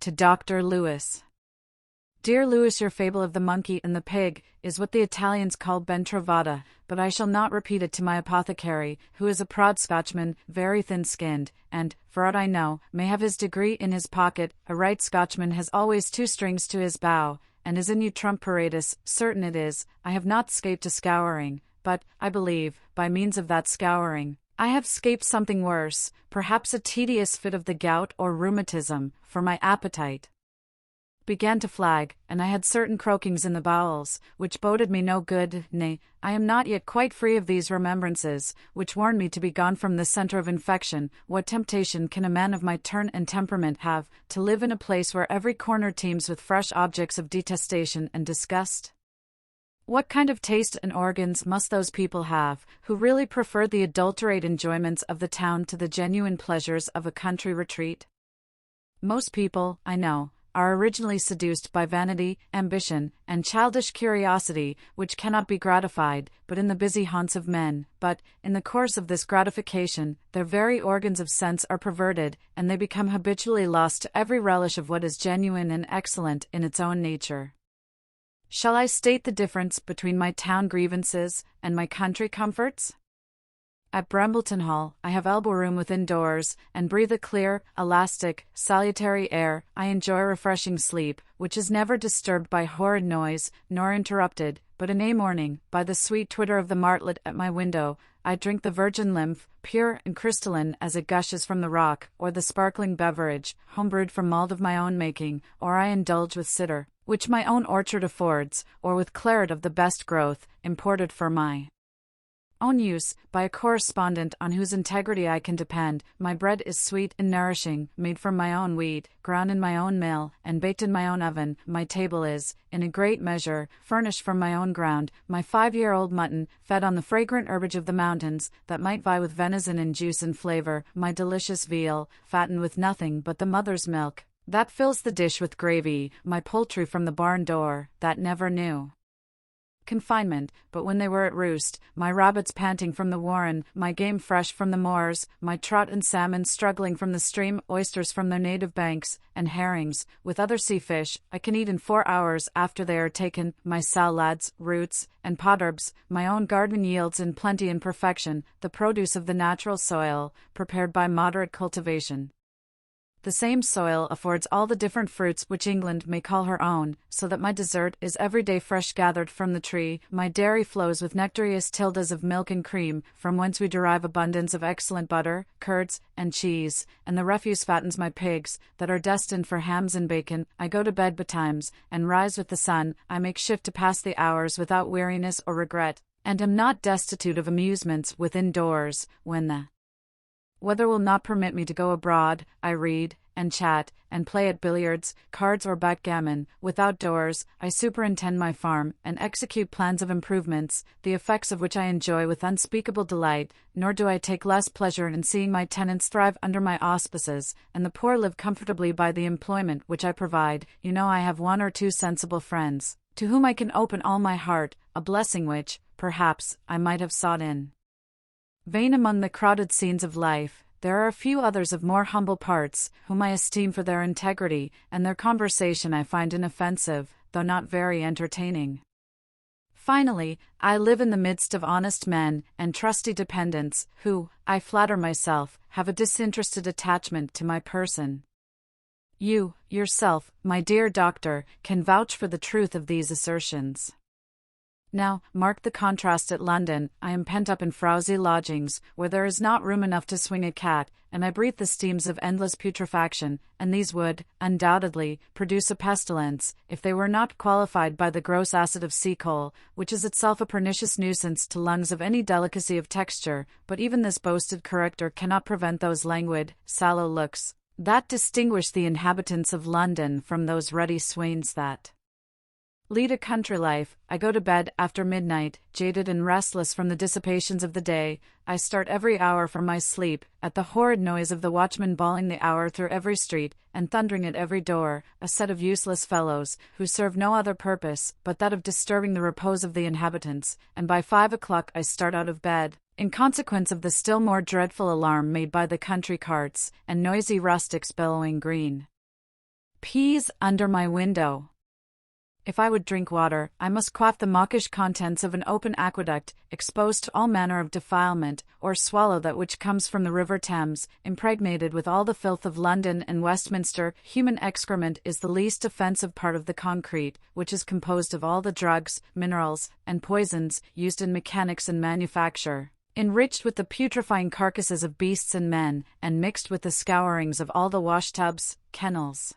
to Dr. Lewis. Dear Lewis, your fable of the monkey and the pig is what the Italians call ben trovata, but I shall not repeat it to my apothecary, who is a proud Scotchman, very thin-skinned, and, for aught I know, may have his degree in his pocket. A right Scotchman has always two strings to his bow, and is in utrum paratus, certain it is, I have not scaped a scouring, but, I believe, by means of that scouring, I have scaped something worse, perhaps a tedious fit of the gout or rheumatism, for my appetite began to flag, and I had certain croakings in the bowels, which boded me no good. Nay, I am not yet quite free of these remembrances, which warn me to be gone from the centre of infection. What temptation can a man of my turn and temperament have, to live in a place where every corner teems with fresh objects of detestation and disgust? What kind of taste and organs must those people have, who really prefer the adulterate enjoyments of the town to the genuine pleasures of a country retreat? Most people, I know, are originally seduced by vanity, ambition, and childish curiosity, which cannot be gratified, but in the busy haunts of men. But, in the course of this gratification, their very organs of sense are perverted, and they become habitually lost to every relish of what is genuine and excellent in its own nature. Shall I state the difference between my town grievances and my country comforts? At Brambleton Hall, I have elbow room within doors, and breathe a clear, elastic, salutary air. I enjoy refreshing sleep, which is never disturbed by horrid noise, nor interrupted, but in a morning, by the sweet twitter of the martlet at my window. I drink the virgin lymph, pure and crystalline as it gushes from the rock, or the sparkling beverage, home-brewed from malt of my own making, or I indulge with cider, which my own orchard affords, or with claret of the best growth, imported for my own use, by a correspondent on whose integrity I can depend. My bread is sweet and nourishing, made from my own wheat, ground in my own mill, and baked in my own oven. My table is, in a great measure, furnished from my own ground. My 5-year-old mutton, fed on the fragrant herbage of the mountains, that might vie with venison in juice and flavor. My delicious veal, fattened with nothing but the mother's milk, that fills the dish with gravy. My poultry from the barn door, that never knew confinement, but when they were at roost, my rabbits panting from the warren, my game fresh from the moors, my trout and salmon struggling from the stream, oysters from their native banks, and herrings, with other sea fish, I can eat in 4 hours after they are taken. My salads, roots, and potherbs, my own garden yields in plenty and perfection, the produce of the natural soil, prepared by moderate cultivation. The same soil affords all the different fruits which England may call her own, so that my dessert is every day fresh gathered from the tree. My dairy flows with nectareous tildes of milk and cream, from whence we derive abundance of excellent butter, curds, and cheese, and the refuse fattens my pigs, that are destined for hams and bacon. I go to bed betimes, and rise with the sun. I make shift to pass the hours without weariness or regret, and am not destitute of amusements within doors. When the weather will not permit me to go abroad, I read, and chat, and play at billiards, cards or backgammon. Without doors, I superintend my farm, and execute plans of improvements, the effects of which I enjoy with unspeakable delight, nor do I take less pleasure in seeing my tenants thrive under my auspices, and the poor live comfortably by the employment which I provide. You know I have 1 or 2 sensible friends, to whom I can open all my heart, a blessing which, perhaps, I might have sought in vain among the crowded scenes of life. There are a few others of more humble parts, whom I esteem for their integrity, and their conversation I find inoffensive, though not very entertaining. Finally, I live in the midst of honest men and trusty dependents, who, I flatter myself, have a disinterested attachment to my person. You, yourself, my dear doctor, can vouch for the truth of these assertions. Now, mark the contrast at London. I am pent up in frowsy lodgings, where there is not room enough to swing a cat, and I breathe the steams of endless putrefaction, and these would, undoubtedly, produce a pestilence, if they were not qualified by the gross acid of sea coal, which is itself a pernicious nuisance to lungs of any delicacy of texture. But even this boasted character cannot prevent those languid, sallow looks, that distinguish the inhabitants of London from those ruddy swains that lead a country life. I go to bed after midnight, jaded and restless from the dissipations of the day. I start every hour from my sleep, at the horrid noise of the watchman bawling the hour through every street, and thundering at every door, a set of useless fellows, who serve no other purpose but that of disturbing the repose of the inhabitants, and by 5 o'clock I start out of bed, in consequence of the still more dreadful alarm made by the country carts, and noisy rustics bellowing green Peas under my window. If I would drink water, I must quaff the mawkish contents of an open aqueduct, exposed to all manner of defilement, or swallow that which comes from the river Thames, impregnated with all the filth of London and Westminster. Human excrement is the least offensive part of the concrete, which is composed of all the drugs, minerals, and poisons used in mechanics and manufacture, enriched with the putrefying carcasses of beasts and men, and mixed with the scourings of all the washtubs, kennels,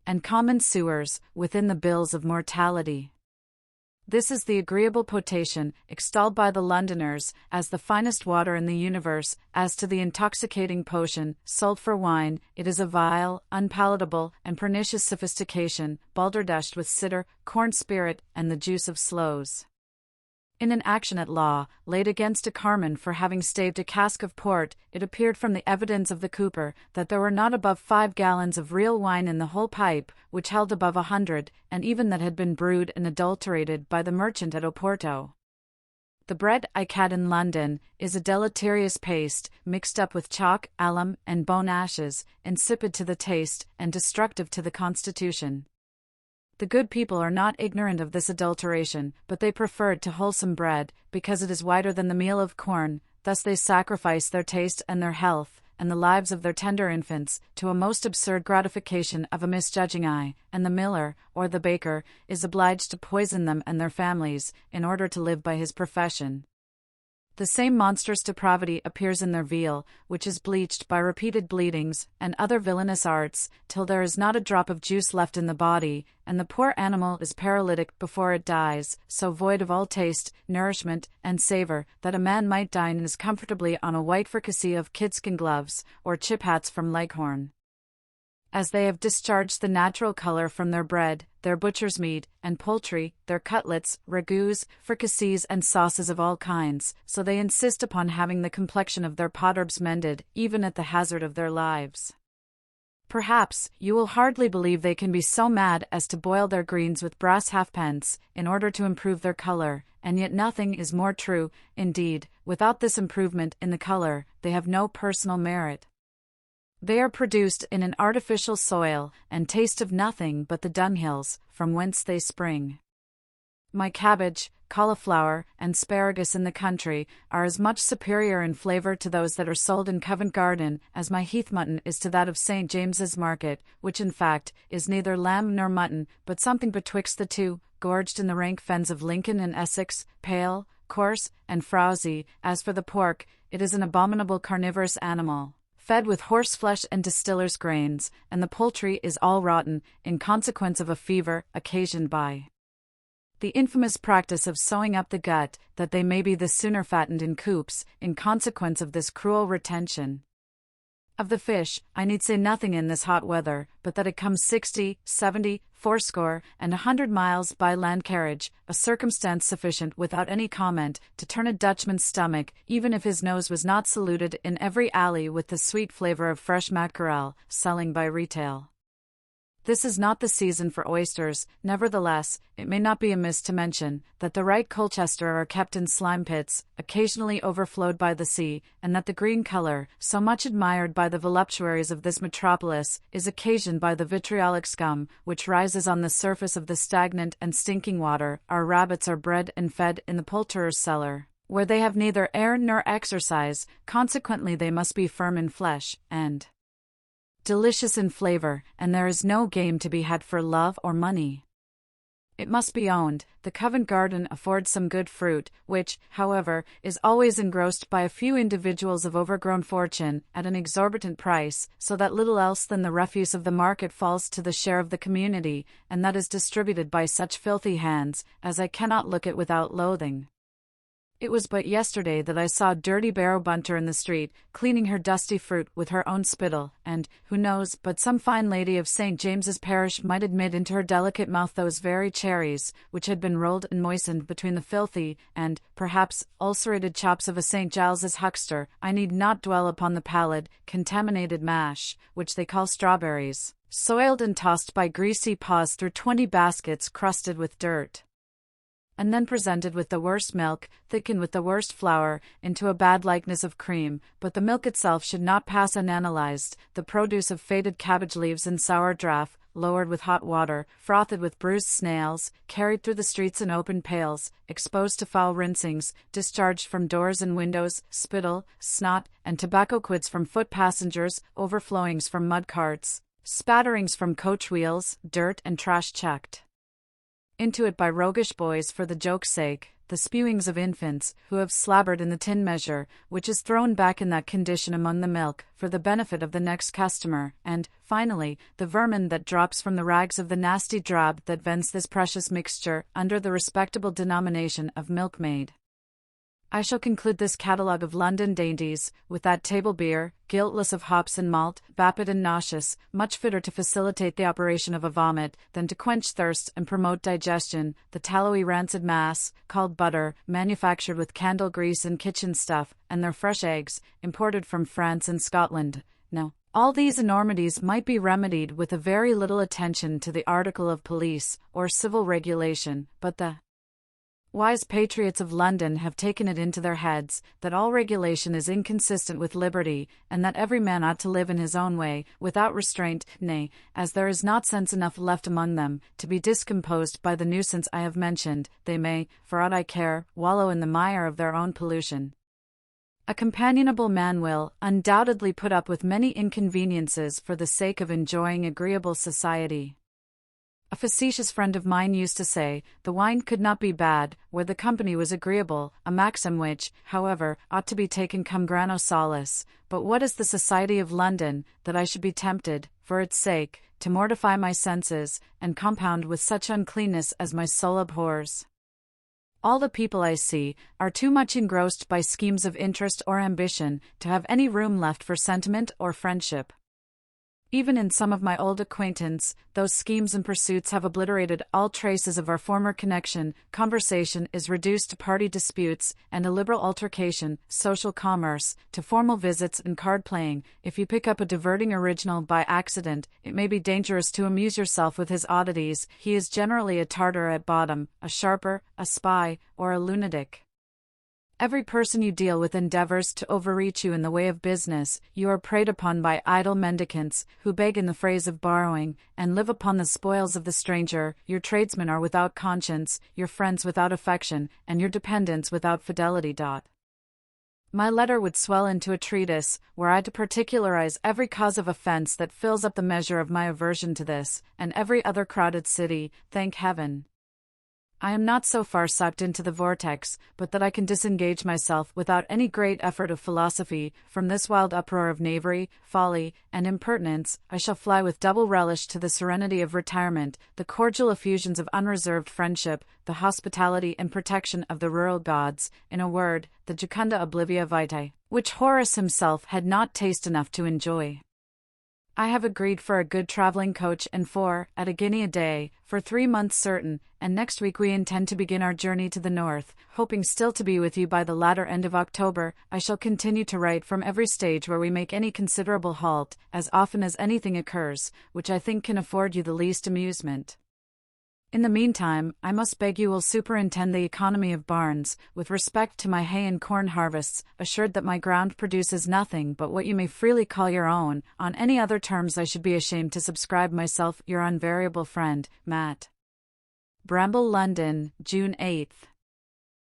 and common sewers, within the bills of mortality. This is the agreeable potation, extolled by the Londoners, as the finest water in the universe. As to the intoxicating potion, sold for wine, it is a vile, unpalatable, and pernicious sophistication, balderdushed with cider, corn spirit, and the juice of sloes. In an action at law, laid against a carman for having staved a cask of port, it appeared from the evidence of the cooper, that there were not above 5 gallons of real wine in the whole pipe, which held above 100, and even that had been brewed and adulterated by the merchant at Oporto. The bread I had in London is a deleterious paste, mixed up with chalk, alum, and bone ashes, insipid to the taste, and destructive to the constitution. The good people are not ignorant of this adulteration, but they prefer it to wholesome bread, because it is whiter than the meal of corn. Thus they sacrifice their taste and their health, and the lives of their tender infants, to a most absurd gratification of a misjudging eye, and the miller, or the baker, is obliged to poison them and their families, in order to live by his profession. The same monstrous depravity appears in their veal, which is bleached by repeated bleedings, and other villainous arts, till there is not a drop of juice left in the body, and the poor animal is paralytic before it dies, so void of all taste, nourishment, and savour, that a man might dine as comfortably on a white fricassee of kidskin gloves, or chip hats from Leghorn. As they have discharged the natural colour from their bread, their butcher's meat, and poultry, their cutlets, ragouts, fricassees, and sauces of all kinds, so they insist upon having the complexion of their potterbs mended, even at the hazard of their lives. Perhaps, you will hardly believe they can be so mad as to boil their greens with brass halfpence, in order to improve their colour, and yet nothing is more true. Indeed, without this improvement in the colour, they have no personal merit. They are produced in an artificial soil, and taste of nothing but the dunghills, from whence they spring. My cabbage, cauliflower, and asparagus in the country are as much superior in flavour to those that are sold in Covent Garden as my heath mutton is to that of St. James's Market, which in fact is neither lamb nor mutton, but something betwixt the two, gorged in the rank fens of Lincoln and Essex, pale, coarse, and frowsy. As for the pork, it is an abominable carnivorous animal, fed with horseflesh and distiller's grains, and the poultry is all rotten, in consequence of a fever occasioned by the infamous practice of sewing up the gut, that they may be the sooner fattened in coops, in consequence of this cruel retention. Of the fish, I need say nothing in this hot weather, but that it comes 60, 70, fourscore, and 100 miles by land carriage, a circumstance sufficient without any comment to turn a Dutchman's stomach, even if his nose was not saluted in every alley with the sweet flavour of fresh mackerel, selling by retail. This is not the season for oysters. Nevertheless, it may not be amiss to mention that the right Colchester are kept in slime pits, occasionally overflowed by the sea, and that the green colour, so much admired by the voluptuaries of this metropolis, is occasioned by the vitriolic scum which rises on the surface of the stagnant and stinking water. Our rabbits are bred and fed in the poulterer's cellar, where they have neither air nor exercise, consequently they must be firm in flesh, and delicious in flavour, and there is no game to be had for love or money. It must be owned, the Covent Garden affords some good fruit, which, however, is always engrossed by a few individuals of overgrown fortune, at an exorbitant price, so that little else than the refuse of the market falls to the share of the community, and that is distributed by such filthy hands, as I cannot look at without loathing. It was but yesterday that I saw dirty Barrow Bunter in the street, cleaning her dusty fruit with her own spittle, and, who knows, but some fine lady of St. James's Parish might admit into her delicate mouth those very cherries, which had been rolled and moistened between the filthy, and, perhaps, ulcerated chops of a St. Giles's huckster. I need not dwell upon the pallid, contaminated mash, which they call strawberries, soiled and tossed by greasy paws through 20 baskets crusted with dirt. and then presented with the worst milk, thickened with the worst flour, into a bad likeness of cream, but the milk itself should not pass unanalyzed, the produce of faded cabbage leaves and sour draff, lowered with hot water, frothed with bruised snails, carried through the streets in open pails, exposed to foul rinsings, discharged from doors and windows, spittle, snot, and tobacco quids from foot passengers, overflowings from mud carts, spatterings from coach wheels, dirt and trash checked into it by roguish boys for the joke's sake, the spewings of infants, who have slabbered in the tin measure, which is thrown back in that condition among the milk, for the benefit of the next customer, and, finally, the vermin that drops from the rags of the nasty drab that vents this precious mixture under the respectable denomination of milkmaid. I shall conclude this catalogue of London dainties with that table beer, guiltless of hops and malt, vapid and nauseous, much fitter to facilitate the operation of a vomit than to quench thirst and promote digestion, the tallowy rancid mass, called butter, manufactured with candle grease and kitchen stuff, and their fresh eggs, imported from France and Scotland. No. All these enormities might be remedied with a very little attention to the article of police or civil regulation, but the wise patriots of London have taken it into their heads that all regulation is inconsistent with liberty, and that every man ought to live in his own way, without restraint, nay, as there is not sense enough left among them to be discomposed by the nuisance I have mentioned, they may, for aught I care, wallow in the mire of their own pollution. A companionable man will, undoubtedly, put up with many inconveniences for the sake of enjoying agreeable society. A facetious friend of mine used to say, the wine could not be bad, where the company was agreeable, a maxim which, however, ought to be taken cum grano salis. But what is the society of London, that I should be tempted, for its sake, to mortify my senses, and compound with such uncleanness as my soul abhors? All the people I see are too much engrossed by schemes of interest or ambition to have any room left for sentiment or friendship. Even in some of my old acquaintance, those schemes and pursuits have obliterated all traces of our former connection. Conversation is reduced to party disputes and a liberal altercation, social commerce, to formal visits and card-playing. If you pick up a diverting original by accident, it may be dangerous to amuse yourself with his oddities. He is generally a Tartar at bottom, a sharper, a spy, or a lunatic. Every person you deal with endeavors to overreach you in the way of business. You are preyed upon by idle mendicants, who beg in the phrase of borrowing, and live upon the spoils of the stranger. Your tradesmen are without conscience, your friends without affection, and your dependents without fidelity. My letter would swell into a treatise, were I to particularize every cause of offense that fills up the measure of my aversion to this, and every other crowded city. Thank heaven, I am not so far sucked into the vortex, but that I can disengage myself without any great effort of philosophy from this wild uproar of knavery, folly, and impertinence. I shall fly with double relish to the serenity of retirement, the cordial effusions of unreserved friendship, the hospitality and protection of the rural gods, in a word, the jucunda oblivia vitae, which Horace himself had not taste enough to enjoy. I have agreed for a good travelling coach and four, at a guinea a day, for 3 months certain, and next week we intend to begin our journey to the north, hoping still to be with you by the latter end of October. I shall continue to write from every stage where we make any considerable halt, as often as anything occurs, which I think can afford you the least amusement. In the meantime, I must beg you will superintend the economy of barns, with respect to my hay and corn harvests, assured that my ground produces nothing but what you may freely call your own. On any other terms I should be ashamed to subscribe myself your unvariable friend, Matt. Bramble, London, June 8th.